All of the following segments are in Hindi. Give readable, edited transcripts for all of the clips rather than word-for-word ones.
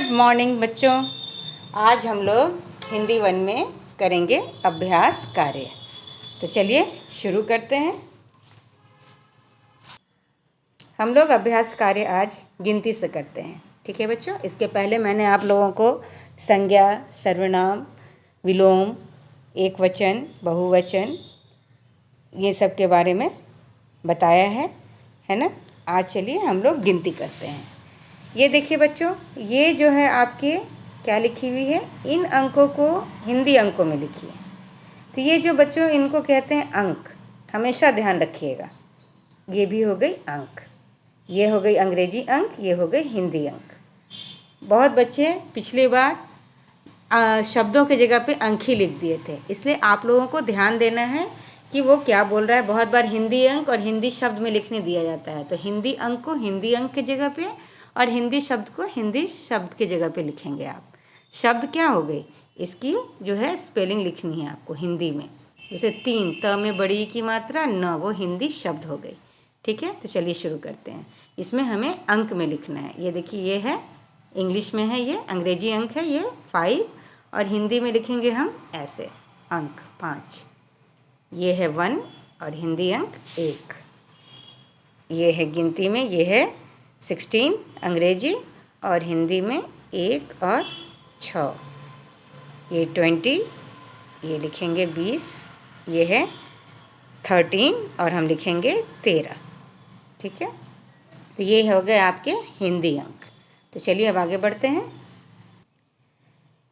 गुड मॉर्निंग बच्चों। आज हम लोग हिंदी 1 में करेंगे अभ्यास कार्य। तो चलिए शुरू करते हैं। हम लोग अभ्यास कार्य आज गिनती से करते हैं, ठीक है बच्चों। इसके पहले मैंने आप लोगों को संज्ञा, सर्वनाम, विलोम, एक वचन, बहुवचन, ये सब के बारे में बताया है ना। आज चलिए हम लोग गिनती करते हैं। ये देखिए बच्चों, ये जो है आपके क्या लिखी हुई है, इन अंकों को हिंदी अंकों में लिखिए। तो ये जो बच्चों इनको कहते हैं अंक, हमेशा ध्यान रखिएगा। ये भी हो गई अंक, ये हो गई अंग्रेजी अंक, ये हो गई हिंदी अंक। बहुत बच्चे पिछली बार शब्दों की जगह पे अंक ही लिख दिए थे, इसलिए आप लोगों को ध्यान देना है कि वो क्या बोल रहा है। बहुत बार हिंदी अंक और हिंदी शब्द में लिखने दिया जाता है, तो हिंदी अंक को हिंदी अंक की जगह पे और हिंदी शब्द को हिंदी शब्द की जगह पे लिखेंगे आप। शब्द क्या हो गई, इसकी जो है स्पेलिंग लिखनी है आपको हिंदी में। जैसे 3 त में बड़ी की मात्रा न, वो हिंदी शब्द हो गई, ठीक है। तो चलिए शुरू करते हैं। इसमें हमें अंक में लिखना है। ये देखिए, ये है इंग्लिश में है, ये अंग्रेजी अंक है, ये 5, और हिंदी में लिखेंगे हम ऐसे अंक 5। ये है 1 और हिंदी अंक 1। ये है गिनती में, ये है 16 अंग्रेजी और हिंदी में 1 और 6। ये 20, ये लिखेंगे 20, ये है 13 और हम लिखेंगे 13, ठीक है। तो ये हो गए आपके हिंदी अंक। तो चलिए अब आगे बढ़ते हैं।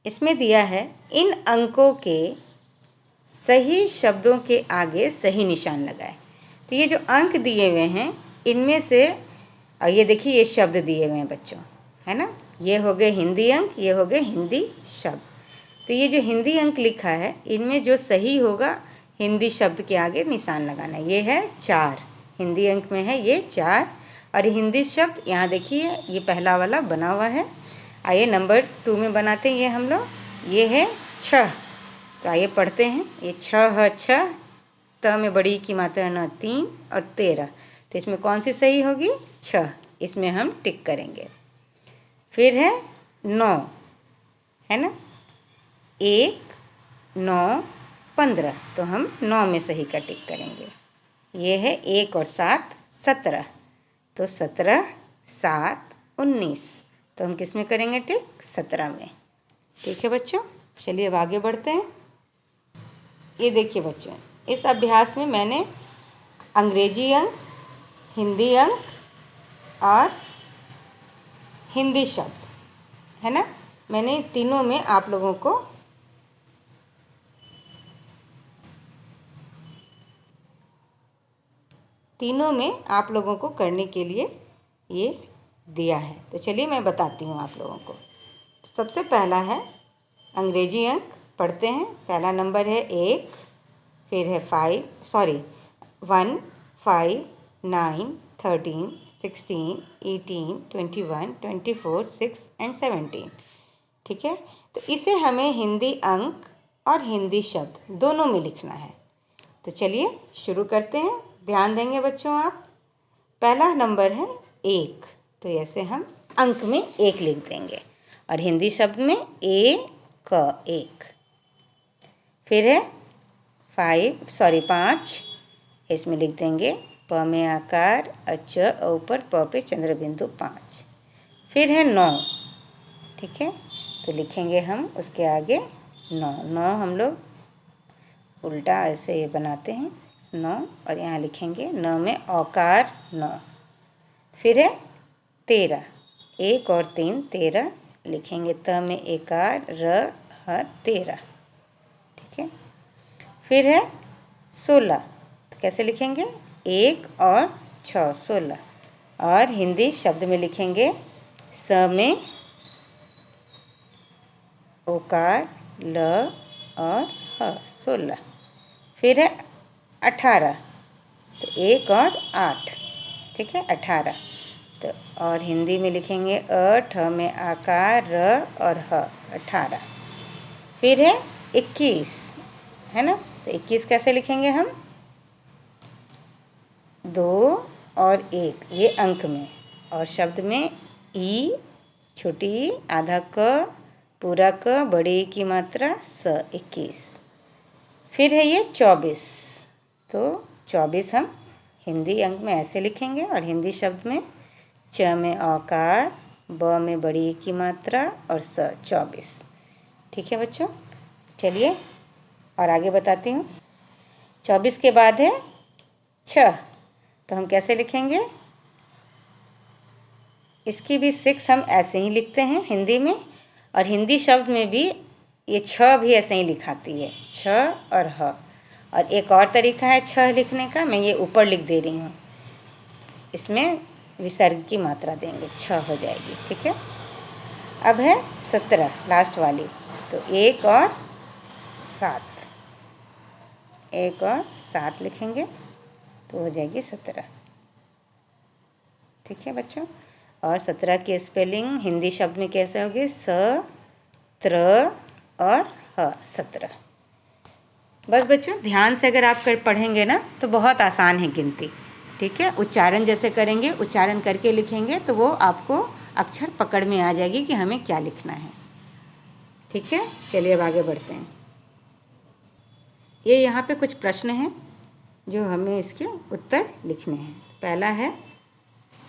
इसमें दिया है इन अंकों के सही शब्दों के आगे सही निशान लगाए। तो ये जो अंक दिए हुए हैं इनमें से, और ये देखिए ये शब्द दिए हुए हैं बच्चों, है ना। ये हो गए हिंदी अंक, ये हो गए हिंदी शब्द। तो ये जो हिंदी अंक लिखा है इनमें जो सही होगा हिंदी शब्द के आगे निशान लगाना। ये है 4, हिंदी अंक में है ये 4, और हिंदी शब्द यहाँ देखिए ये पहला वाला बना हुआ है। आइए नंबर 2 में बनाते हैं ये हम लोग। ये है 6, तो आइए पढ़ते हैं। ये 6 है 6, त में बड़ी की मात्रा न 3 और 13। तो इसमें कौन सी सही होगी, 6, इसमें हम टिक करेंगे। फिर है 9, है ना, 1 9 15, तो हम 9 में सही का टिक करेंगे। ये है 1 और 7 17, तो 17 7 19, तो हम किस में करेंगे टिक, 17 में, ठीक है बच्चों। चलिए अब आगे बढ़ते हैं। ये देखिए बच्चों, इस अभ्यास में मैंने अंग्रेजी अंक, हिंदी अंक और हिंदी शब्द, है ना, मैंने तीनों में आप लोगों को करने के लिए ये दिया है। तो चलिए मैं बताती हूँ आप लोगों को। सबसे पहला है अंग्रेजी अंक, पढ़ते हैं। पहला नंबर है 1, फिर है 1 5 9 13 16 18 21 24 6 एंड 17, ठीक है। तो इसे हमें हिंदी अंक और हिंदी शब्द दोनों में लिखना है। तो चलिए शुरू करते हैं। ध्यान देंगे बच्चों आप। पहला नंबर है 1, तो ऐसे हम अंक में 1 लिख देंगे, और हिंदी शब्द में 1। फिर है 5, इसमें लिख देंगे प में आकार और च ऊपर प पे चंद्र बिंदु 5। फिर है 9, ठीक है, तो लिखेंगे हम उसके आगे 9 हम लोग उल्टा ऐसे बनाते हैं 9, और यहाँ लिखेंगे 9 में औकार 9। फिर है 13, 1 और 3 13, लिखेंगे त में एकार र ह 13, ठीक है। फिर है 16, तो कैसे लिखेंगे, 1 और 6 16, और हिंदी शब्द में लिखेंगे स में ओकार ल और ह 16। फिर है 18, तो 1 और 8, ठीक है 18, तो और हिंदी में लिखेंगे ठ में आकार र और ह 18। फिर है 21, है ना, तो 21 कैसे लिखेंगे हम, 2 और 1, ये अंक में, और शब्द में ई छोटी ई आधा क, पूरा क, बड़ी ई की मात्रा स 21। फिर है ये 24। तो 24 हम हिंदी अंक में ऐसे लिखेंगे और हिंदी शब्द में च में औकार, ब में बड़ी ई की मात्रा और स 24। ठीक है बच्चों, चलिए और आगे बताती हूँ। 24 के बाद है 6, तो हम कैसे लिखेंगे? इसकी भी 6 हम ऐसे ही लिखते हैं हिंदी में, और हिंदी शब्द में भी ये 6 भी ऐसे ही लिखाती है, 6 और ह। और एक और तरीका है 6 लिखने का, मैं ये ऊपर लिख दे रही हूँ, इसमें विसर्ग की मात्रा देंगे, 6 हो जाएगी। ठीक है, अब है 17 लास्ट वाली, तो 1 और 7, 1 और 7 लिखेंगे तो हो जाएगी 17। ठीक है बच्चों, और 17 की स्पेलिंग हिंदी शब्द में कैसे होगी? स, त्र और ह, 17। बस बच्चों, ध्यान से अगर आप कर पढ़ेंगे ना तो बहुत आसान है गिनती। ठीक है, उच्चारण जैसे करेंगे, उच्चारण करके लिखेंगे तो वो आपको अक्षर पकड़ में आ जाएगी कि हमें क्या लिखना है। ठीक है, चलिए अब आगे बढ़ते हैं। ये यहाँ पे कुछ प्रश्न हैं जो हमें इसके उत्तर लिखने हैं। पहला है,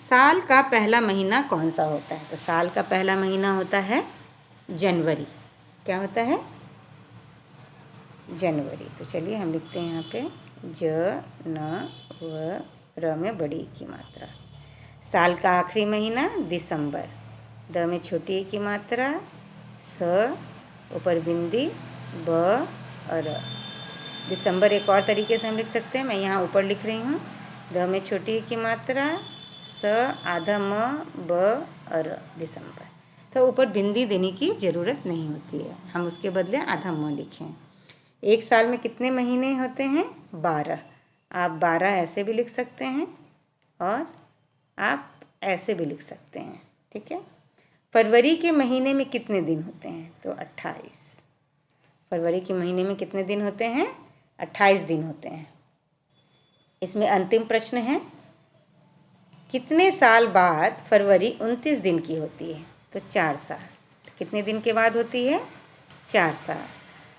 साल का पहला महीना कौन सा होता है? तो साल का पहला महीना होता है जनवरी। क्या होता है? जनवरी। तो चलिए हम लिखते हैं यहाँ पे ज, न, व, र में बड़ी ई की मात्रा। साल का आखिरी महीना दिसंबर, द में छोटी ई की मात्रा, स ऊपर बिंदी, ब और र। दिसंबर एक और तरीके से हम लिख सकते हैं, मैं यहाँ ऊपर लिख रही हूँ, द में छोटी ई की मात्रा, स आधा म, ब और र, दिसंबर। तो ऊपर बिंदी देने की ज़रूरत नहीं होती है, हम उसके बदले आधा म लिखें। एक साल में कितने महीने होते हैं? 12। आप 12 ऐसे भी लिख सकते हैं और आप ऐसे भी लिख सकते हैं। ठीक है, फरवरी के महीने में कितने दिन होते हैं? तो 28। फरवरी के महीने में कितने दिन होते हैं? 28 दिन होते हैं। इसमें अंतिम प्रश्न है, कितने साल बाद फरवरी 29 दिन की होती है? तो 4 साल। कितने दिन के बाद होती है? 4 साल।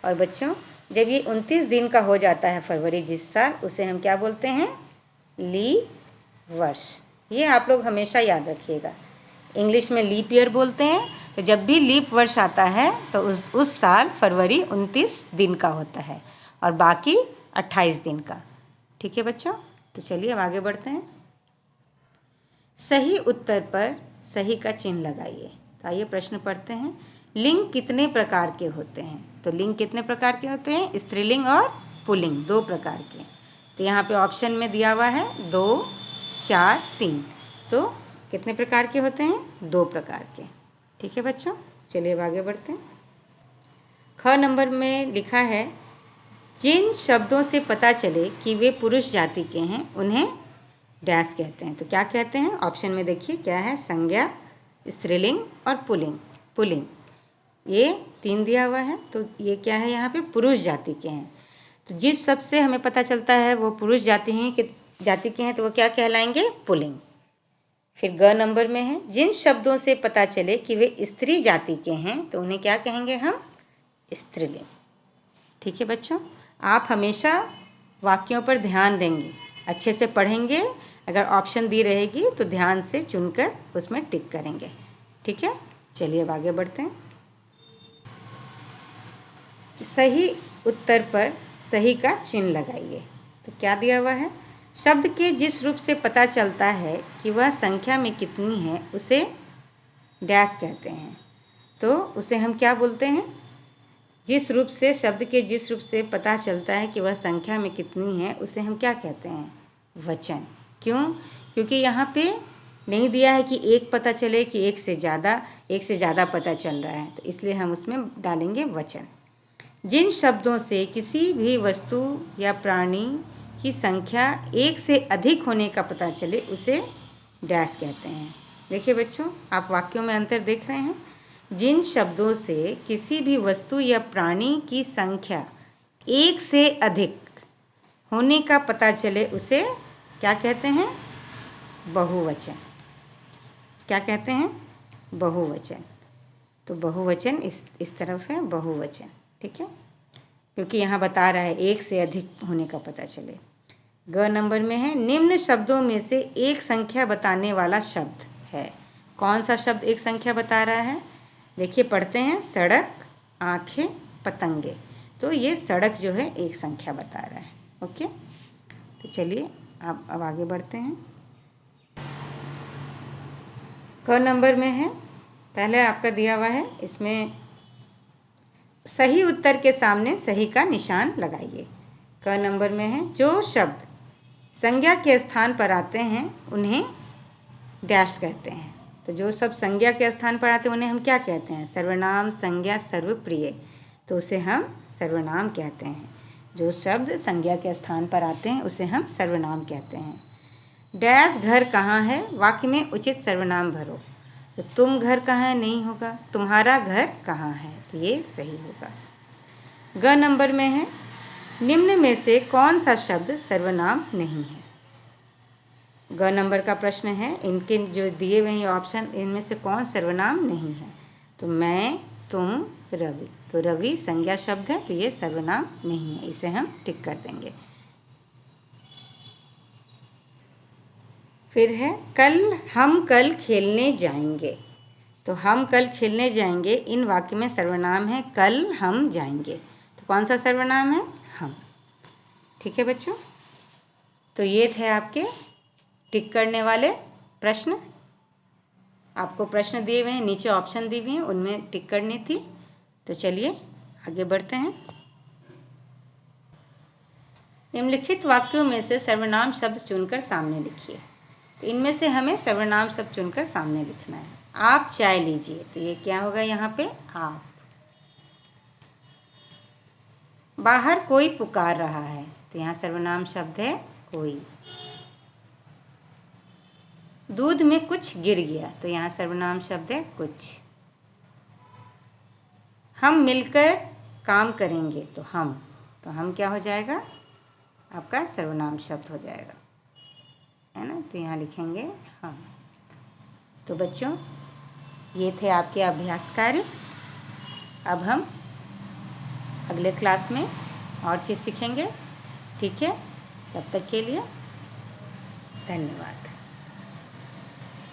और बच्चों, जब ये 29 दिन का हो जाता है फरवरी जिस साल, उसे हम क्या बोलते हैं? लीप वर्ष। ये आप लोग हमेशा याद रखिएगा। इंग्लिश में लीप ईयर बोलते हैं, तो जब भी लीप वर्ष आता है तो उस साल फरवरी 29 दिन का होता है और बाकी 28 दिन का। ठीक है बच्चों, तो चलिए अब आगे बढ़ते हैं। सही उत्तर पर सही का चिन्ह लगाइए। तो आइए प्रश्न पढ़ते हैं। लिंग कितने प्रकार के होते हैं? तो लिंग कितने प्रकार के होते हैं? स्त्रीलिंग और पुल्लिंग, 2 प्रकार के। तो यहाँ पे ऑप्शन में दिया हुआ है 2, 4, 3। तो कितने प्रकार के होते हैं? 2 प्रकार के। ठीक है बच्चों, चलिए अब आगे बढ़ते हैं। ख नंबर में लिखा है, जिन शब्दों से पता चले कि वे पुरुष जाति के हैं उन्हें डैश कहते हैं। तो क्या कहते हैं? ऑप्शन में देखिए क्या है? संज्ञा, स्त्रीलिंग और पुल्लिंग। पुल्लिंग ये 3 दिया हुआ है, तो ये क्या है? यहाँ पे पुरुष जाति के हैं। तो जिस शब्द से हमें पता चलता है वो पुरुष जाति के हैं तो वो क्या कहलाएंगे? पुल्लिंग। फिर ग नंबर में है, जिन शब्दों से पता चले कि वे स्त्री जाति के हैं तो उन्हें क्या कहेंगे हम? स्त्रीलिंग। ठीक है बच्चों, आप हमेशा वाक्यों पर ध्यान देंगे, अच्छे से पढ़ेंगे। अगर ऑप्शन दी रहेगी तो ध्यान से चुनकर उसमें टिक करेंगे। ठीक है, चलिए अब आगे बढ़ते हैं। सही उत्तर पर सही का चिन्ह लगाइए। तो क्या दिया हुआ है? शब्द के जिस रूप से पता चलता है कि वह संख्या में कितनी है उसे डैश कहते हैं। तो उसे हम क्या बोलते हैं? जिस रूप से, शब्द के जिस रूप से पता चलता है कि वह संख्या में कितनी है उसे हम क्या कहते हैं? वचन। क्यों? क्योंकि यहाँ पे नहीं दिया है कि एक पता चले कि एक से ज़्यादा पता चल रहा है, तो इसलिए हम उसमें डालेंगे वचन। जिन शब्दों से किसी भी वस्तु या प्राणी की संख्या एक से अधिक होने का पता चले उसे डैश कहते हैं। देखिए बच्चों, आप वाक्यों में अंतर देख रहे हैं। जिन शब्दों से किसी भी वस्तु या प्राणी की संख्या एक से अधिक होने का पता चले उसे क्या कहते हैं? बहुवचन। क्या कहते हैं? बहुवचन। तो बहुवचन इस तरफ है बहुवचन, ठीक है, क्योंकि यहाँ बता रहा है एक से अधिक होने का पता चले। ग नंबर में है निम्न शब्दों में से एक संख्या बताने वाला शब्द है। कौन सा शब्द एक संख्या बता रहा है? देखिए पढ़ते हैं, सड़क, आंखें, पतंगे। तो ये सड़क जो है एक संख्या बता रहा है। ओके, तो चलिए अब आगे बढ़ते हैं। क नंबर में है, पहले आपका दिया हुआ है, इसमें सही उत्तर के सामने सही का निशान लगाइए। क नंबर में है जो शब्द संज्ञा के स्थान पर आते हैं उन्हें डैश कहते हैं। तो जो शब्द संज्ञा के स्थान पर आते हैं उन्हें हम क्या कहते हैं? सर्वनाम, संज्ञा, सर्वप्रिय। तो उसे हम सर्वनाम कहते हैं। जो शब्द संज्ञा के स्थान पर आते हैं उसे हम सर्वनाम कहते हैं। डैश घर कहाँ है, वाक्य में उचित सर्वनाम भरो। तो तुम घर कहाँ है नहीं होगा, तुम्हारा घर कहाँ है, तो ये सही होगा। ग नंबर में है निम्न में से कौन सा शब्द सर्वनाम नहीं है। ग नंबर का प्रश्न है, इनके जो दिए हुए हैं ऑप्शन, इनमें से कौन सर्वनाम नहीं है। तो मैं, तुम, रवि। तो रवि संज्ञा शब्द है, तो ये सर्वनाम नहीं है, इसे हम टिक कर देंगे। फिर है हम कल खेलने जाएंगे। तो हम कल खेलने जाएंगे, इन वाक्य में सर्वनाम है कल हम जाएंगे। तो कौन सा सर्वनाम है? हम। ठीक है बच्चों, तो ये थे आपके टिक करने वाले प्रश्न। आपको प्रश्न दिए हुए हैं, नीचे ऑप्शन दिए हुए हैं, उनमें टिक करनी थी। तो चलिए आगे बढ़ते हैं। निम्नलिखित वाक्यों में से सर्वनाम शब्द चुनकर सामने लिखिए। तो इनमें से हमें सर्वनाम शब्द चुनकर सामने लिखना है। आप चाय लीजिए, तो ये क्या होगा यहाँ पे? आप। बाहर कोई पुकार रहा है, तो यहाँ सर्वनाम शब्द है कोई। दूध में कुछ गिर गया, तो यहाँ सर्वनाम शब्द है कुछ। हम मिलकर काम करेंगे, तो हम क्या हो जाएगा? आपका सर्वनाम शब्द हो जाएगा, है ना। तो यहाँ लिखेंगे हम। तो बच्चों ये थे आपके अभ्यास कार्य। अब हम अगले क्लास में और चीज़ सीखेंगे, ठीक है। तब तक के लिए धन्यवाद।